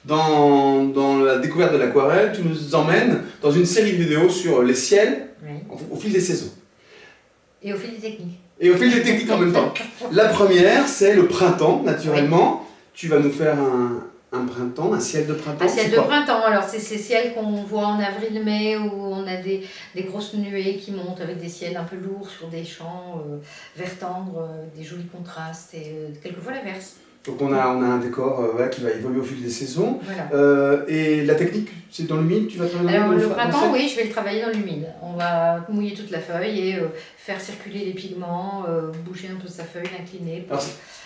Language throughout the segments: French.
dans la découverte de l'aquarelle, tu nous emmènes dans une série de vidéos sur les ciels au fil des saisons. Et au fil des techniques. Et au fil des techniques en même temps. La première, c'est le printemps, naturellement. Oui. Tu vas nous faire un printemps, un ciel de printemps. Un ciel de printemps, alors c'est ces ciels qu'on voit en avril-mai où on a des grosses nuées qui montent avec des ciels un peu lourds sur des champs vert tendre, des jolis contrastes et quelquefois l'averse. Donc on a un décor qui va évoluer au fil des saisons. Voilà. Et la technique, c'est dans l'humide, tu vas travailler dans l'humide. Alors le printemps, oui, je vais le travailler dans l'humide. On va mouiller toute la feuille et faire circuler les pigments, bouger un peu sa feuille, l'incliner pour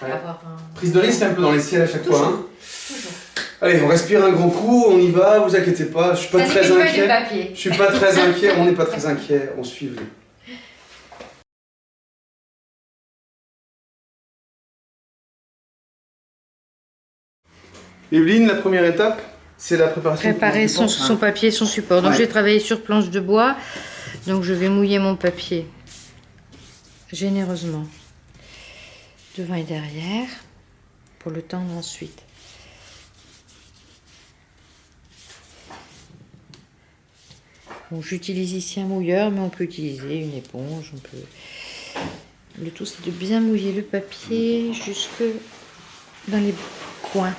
avoir un... Prise de risque un peu dans les ciels à chaque fois. Hein. Toujours. Allez, on respire un grand coup, on y va, vous inquiétez pas, je suis pas très inquiet. Je suis pas très inquiet, on n'est pas très inquiet, on suit. Evelyne, la première étape, c'est la préparation. Préparer son papier, son support. Donc j'ai travaillé sur planche de bois. Donc je vais mouiller mon papier généreusement devant et derrière pour le tendre ensuite. Bon, j'utilise ici un mouilleur, mais on peut utiliser une éponge. Le tout, c'est de bien mouiller le papier jusque dans les coins.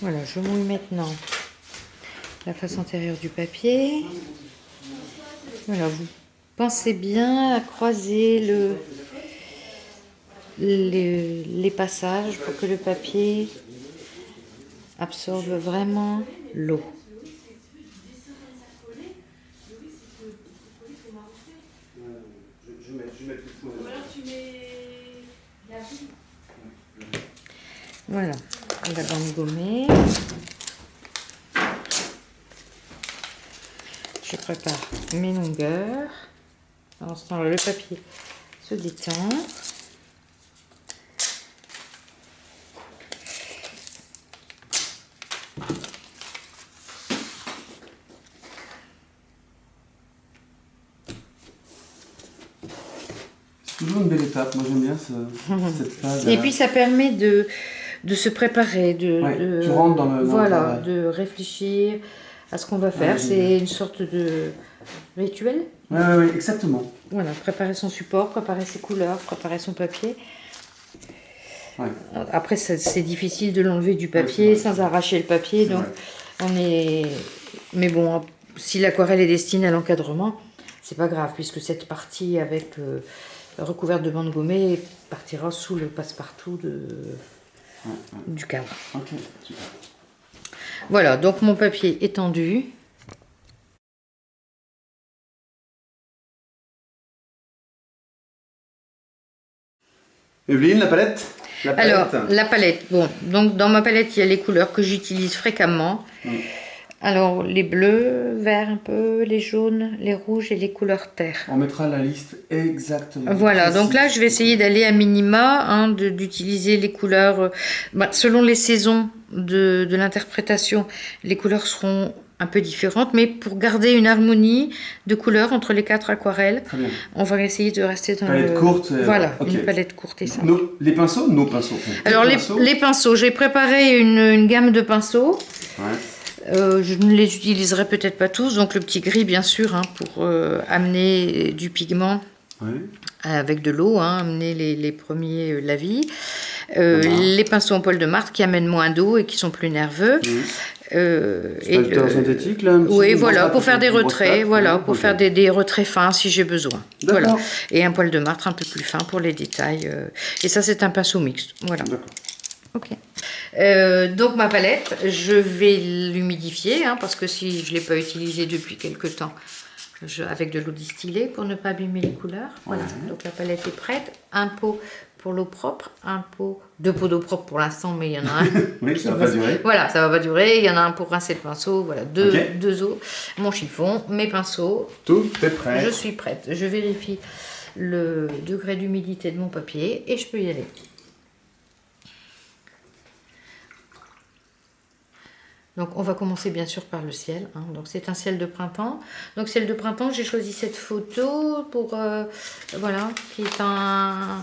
Voilà, je mouille maintenant la face antérieure du papier. Voilà, vous pensez bien à croiser les passages pour que le papier absorbe vraiment l'eau. Voilà, on va bande gommer. Je prépare mes longueurs. Pendant ce temps-là, le papier se détend. C'est toujours une belle étape, moi j'aime bien cette phase. Et puis ça permet de se préparer, tu rentres dans le de réfléchir à ce qu'on va faire. C'est une sorte de rituel. Oui, exactement. Voilà, préparer son support, préparer ses couleurs, préparer son papier. Ouais. Après, c'est difficile de l'enlever du papier sans arracher le papier. Donc, mais bon, si l'aquarelle est destinée à l'encadrement, c'est pas grave, puisque cette partie avec recouverte de bande gommée partira sous le passe-partout du cadre. Ok, super. Voilà, donc mon papier est tendu. Evelyne, la palette? Alors, la palette. Bon, donc dans ma palette, il y a les couleurs que j'utilise fréquemment. Alors, les bleus, verts un peu, les jaunes, les rouges et les couleurs terre. On mettra la liste exactement. Voilà, précise. Donc là, je vais essayer d'aller à minima, d'utiliser les couleurs. Selon les saisons de l'interprétation, les couleurs seront un peu différentes, mais pour garder une harmonie de couleurs entre les 4 aquarelles, on va essayer de rester dans palette courte. Voilà, une palette courte et simple. Les pinceaux, nos pinceaux. Alors les pinceaux, j'ai préparé une gamme de pinceaux. Je ne les utiliserai peut-être pas tous, donc le petit gris bien sûr pour amener du pigment avec de l'eau, amener les premiers lavis. Les pinceaux en poil de martre qui amènent moins d'eau et qui sont plus nerveux. Synthétique là. Oui, voilà, pour faire des retraits, pour faire des retraits fins si j'ai besoin. Voilà. Et un poil de martre un peu plus fin pour les détails. Et ça, c'est un pinceau mixte. Voilà. Ok. Donc ma palette, je vais l'humidifier parce que si je ne l'ai pas utilisée depuis quelques temps, avec de l'eau distillée pour ne pas abîmer les couleurs. Voilà. Donc la palette est prête. Un pot pour l'eau propre, deux pots d'eau propre pour l'instant, mais il y en a un. Oui, ça va pas durer. Voilà, ça va pas durer. Il y en a un pour rincer le pinceau. Voilà, deux eaux, mon chiffon, mes pinceaux. Tout est prêt. Je suis prête. Je vérifie le degré d'humidité de mon papier et je peux y aller. Donc on va commencer bien sûr par le ciel. Donc c'est un ciel de printemps. Donc ciel de printemps, j'ai choisi cette photo pour voilà, qui est un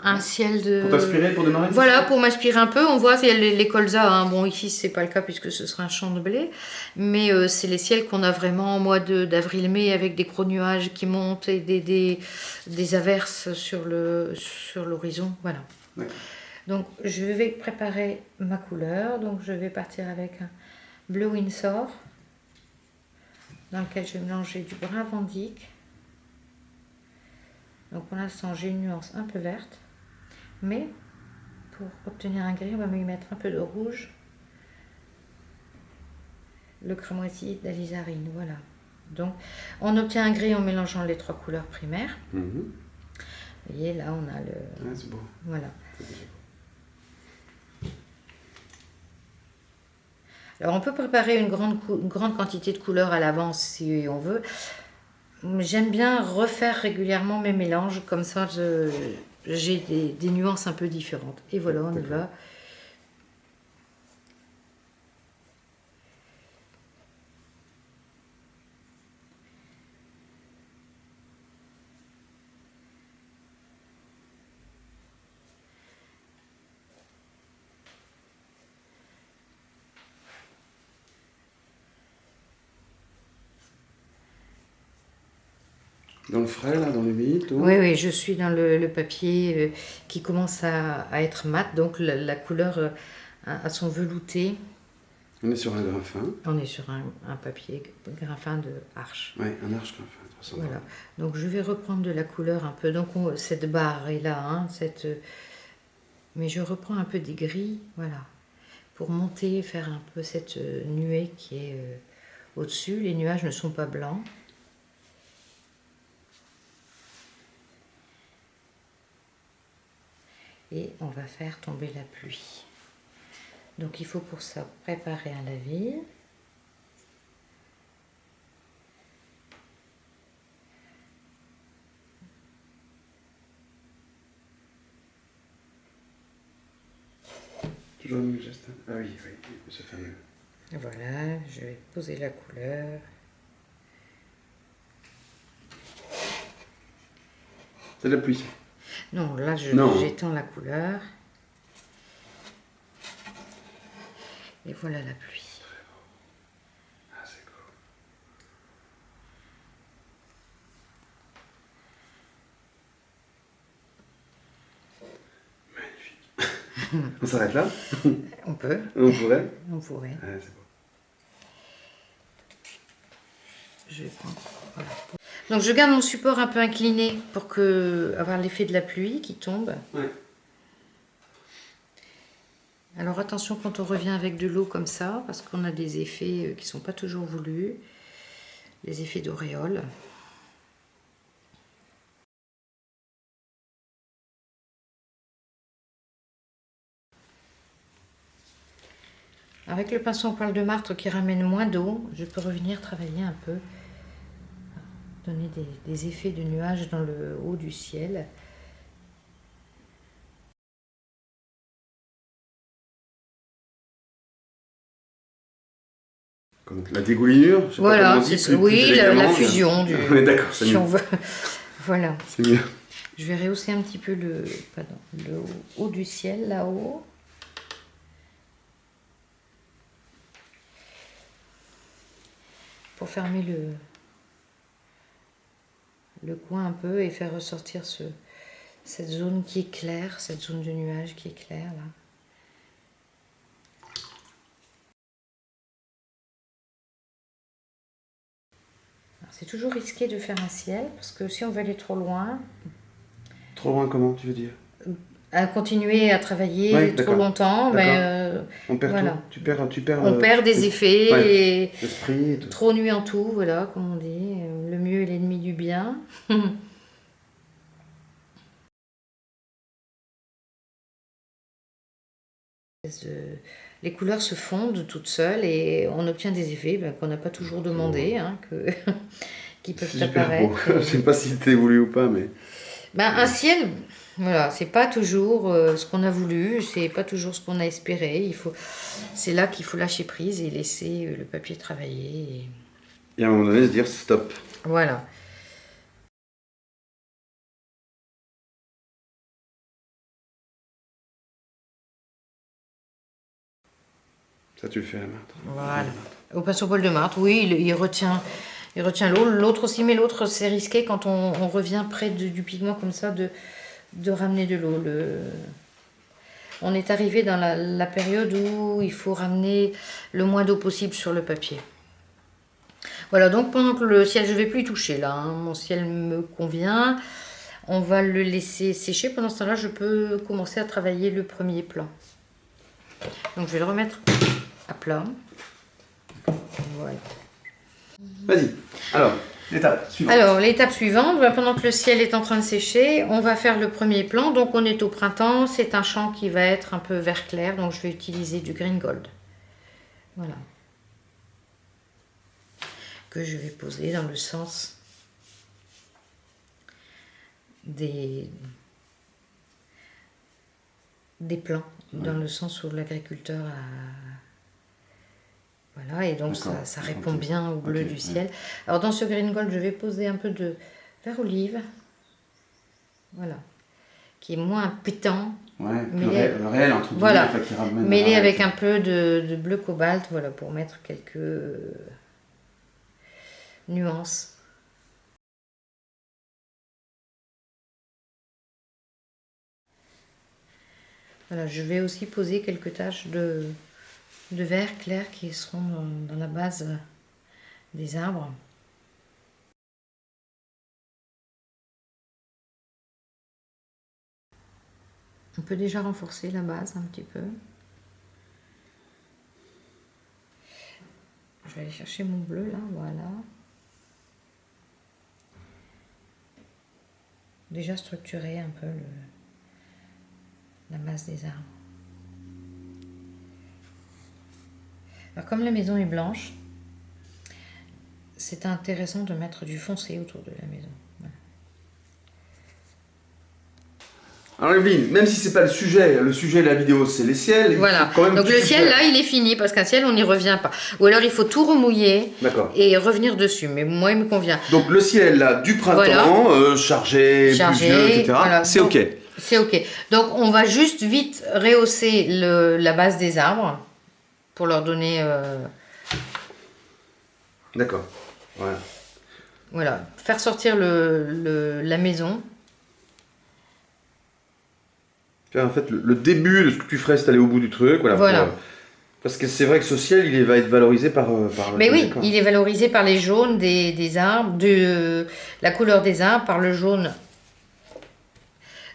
un ciel de... Pour t'inspirer, pour démarrer? Voilà, pour m'inspirer un peu. On voit les colzas, hein. Bon, ici, c'est pas le cas puisque ce sera un champ de blé. Mais c'est les ciels qu'on a vraiment au mois d'avril-mai avec des gros nuages qui montent et des averses sur l'horizon. Voilà. Donc, je vais préparer ma couleur. Donc, je vais partir avec un bleu Windsor dans lequel je vais mélanger du brun Vandyck. Donc, pour l'instant, j'ai une nuance un peu verte. Mais pour obtenir un gris, on va y mettre un peu de rouge, le cramoisi d'alizarine, voilà. Donc on obtient un gris en mélangeant les 3 couleurs primaires. Vous voyez, là on a le... c'est beau. Voilà. Alors on peut préparer une grande quantité de couleurs à l'avance si on veut. J'aime bien refaire régulièrement mes mélanges, comme ça j'ai des nuances un peu différentes. Et voilà, on y va. Dans le frais, là, dans l'humide? Oui, je suis dans le papier qui commence à être mat, donc la couleur a son velouté. On est sur un grain fin. On est sur un papier grain fin de Arches. Oui, un Arches grain fin. Voilà. Donc je vais reprendre de la couleur un peu. Donc cette barre est là, hein, mais je reprends un peu des gris, voilà, pour monter, faire un peu cette nuée qui est au-dessus. Les nuages ne sont pas blancs. Et on va faire tomber la pluie. Donc il faut pour ça préparer un lavis. Jaune, juste. Ah oui, ce fameux. Voilà, je vais poser la couleur. C'est de la pluie. Non, là j'étends la couleur. Et voilà la pluie. Ah, c'est cool. Magnifique. On s'arrête là? On peut. On pourrait? On pourrait. Ah, c'est beau. Je vais prendre. Voilà. Donc je garde mon support un peu incliné pour avoir l'effet de la pluie qui tombe. Ouais. Alors attention quand on revient avec de l'eau comme ça, parce qu'on a des effets qui ne sont pas toujours voulus, les effets d'auréole. Avec le pinceau en poil de martre qui ramène moins d'eau, je peux revenir travailler un peu, donner des effets de nuages dans le haut du ciel. Comme la dégoulinure, je sais voilà, pas comment on dit, oui, la fusion du. Oui, d'accord, c'est si mieux. on veut. Voilà. C'est mieux. Je vais rehausser un petit peu le haut du ciel là-haut. Pour fermer le coin un peu et faire ressortir cette zone qui est claire, cette zone de nuage qui est claire là. C'est toujours risqué de faire un ciel parce que si on veut aller trop loin. Trop loin comment tu veux dire? À continuer à travailler trop longtemps, mais on perd voilà. tout. Tu perds on perd des effets et l'esprit et tout. Trop nuit en tout, voilà, comme on dit. Le mieux est l'ennemi du bien. Les couleurs se fondent toutes seules et on obtient des effets qu'on n'a pas toujours demandé, hein, qui peuvent apparaître. Je ne sais pas si c'était voulu ou pas, mais... Un ciel, voilà, c'est pas toujours ce qu'on a voulu, c'est pas toujours ce qu'on a espéré. C'est là qu'il faut lâcher prise et laisser le papier travailler. Et à un moment donné, se dire stop. Voilà. Ça, tu le fais à la martre. Voilà. Au pinceau poil de martre, oui, il retient l'eau. L'autre aussi, mais l'autre, c'est risqué quand on revient près du pigment comme ça, de ramener de l'eau. On est arrivé dans la période où il faut ramener le moins d'eau possible sur le papier. Voilà, donc pendant que le ciel, je ne vais plus y toucher là, hein, mon ciel me convient. On va le laisser sécher. Pendant ce temps-là, je peux commencer à travailler le premier plan. Donc je vais le remettre à plat. Voilà. Vas-y. Alors, l'étape suivante. Alors, l'étape suivante, pendant que le ciel est en train de sécher, on va faire le premier plan. Donc on est au printemps, c'est un champ qui va être un peu vert clair, donc je vais utiliser du green gold. Voilà. Que je vais poser dans le sens des plants, dans le sens où l'agriculteur a... Voilà, et donc ça répond bien au bleu du ciel. Alors dans ce green gold, je vais poser un peu de vert olive, voilà, qui est moins pétant. Ouais, le réel entre guillemets, voilà, qui ramène mêlé avec un peu de bleu cobalt, voilà, pour mettre quelques nuances. Voilà, je vais aussi poser quelques taches de vert clair qui seront dans la base des arbres. On peut déjà renforcer la base un petit peu. Je vais aller chercher mon bleu là, voilà. Déjà structurer un peu la masse des arbres. Alors comme la maison est blanche, c'est intéressant de mettre du foncé autour de la maison. Voilà. Alors Evelyne, même si c'est pas le sujet de la vidéo, c'est les ciels. Voilà, donc le ciel là il est fini parce qu'un ciel on n'y revient pas. Ou alors il faut tout remouiller et revenir dessus, mais moi il me convient. Donc le ciel là du printemps, voilà. chargé, pluvieux, etc. Voilà. C'est ok. C'est ok. Donc on va juste vite rehausser la base des arbres pour leur donner... D'accord, voilà. Voilà, faire sortir la maison. En fait, le début de ce que tu ferais, c'est aller au bout du truc. Voilà. Parce que c'est vrai que ce ciel, il va être valorisé par mais oui, il est valorisé par les jaunes des arbres, la couleur des arbres, par le jaune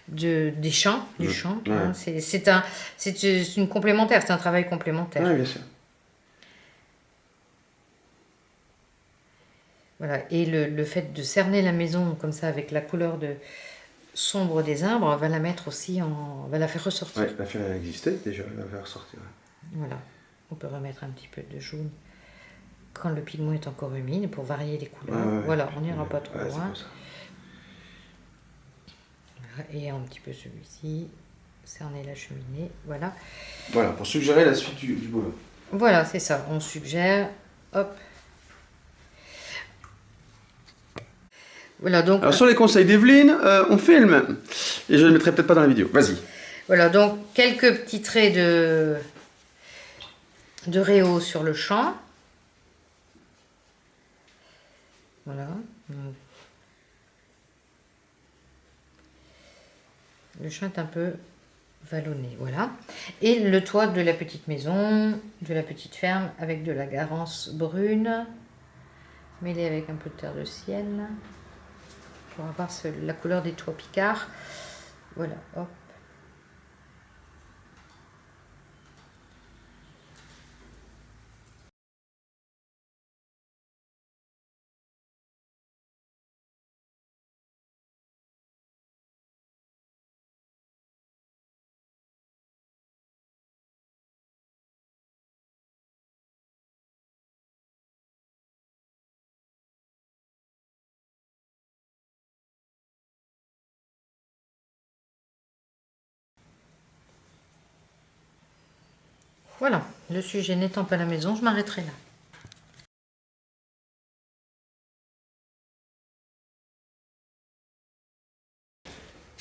des champs, du champ. Ouais. Hein. C'est une complémentaire, c'est un travail complémentaire. Oui, bien sûr. Voilà, et le fait de cerner la maison comme ça avec la couleur sombre des arbres va la mettre aussi va la faire ressortir. Oui, la faire exister déjà, la faire ressortir. Voilà, on peut remettre un petit peu de jaune quand le pigment est encore humide pour varier les couleurs. Voilà, on n'ira pas trop loin. Et un petit peu celui-ci, cerner la cheminée, voilà. Voilà, pour suggérer la suite du boulot. Voilà, c'est ça, on suggère, hop. Voilà, donc... Alors sur les conseils d'Evelyne, on filme. Et je ne le mettrai peut-être pas dans la vidéo. Vas-y. Voilà, donc quelques petits traits de réhaut sur le champ. Voilà. Le champ est un peu vallonné, voilà. Et le toit de la petite maison, de la petite ferme, avec de la garance brune, mêlée avec un peu de terre de ciel. Pour avoir la couleur des toits picards. Voilà, hop. Voilà, le sujet n'étant pas à la maison, je m'arrêterai là.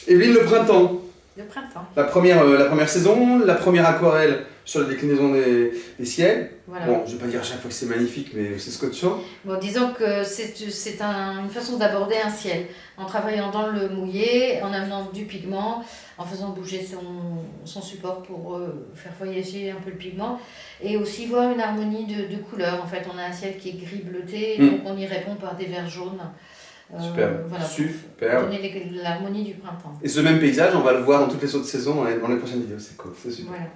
Evelyne, le printemps. Le printemps. La première saison, la première aquarelle sur la déclinaison des ciels. Voilà. Bon, je ne vais pas dire à chaque fois que c'est magnifique, mais c'est scotchant. Bon, disons que c'est une façon d'aborder un ciel, en travaillant dans le mouillé, en amenant du pigment, en faisant bouger son support pour faire voyager un peu le pigment, et aussi voir une harmonie de couleurs. En fait, on a un ciel qui est gris bleuté, donc on y répond par des verts jaunes. Super, voilà, super. Pour donner l'harmonie du printemps. Et ce même paysage, on va le voir dans toutes les autres saisons dans les prochaines vidéos. C'est cool, c'est super. Voilà.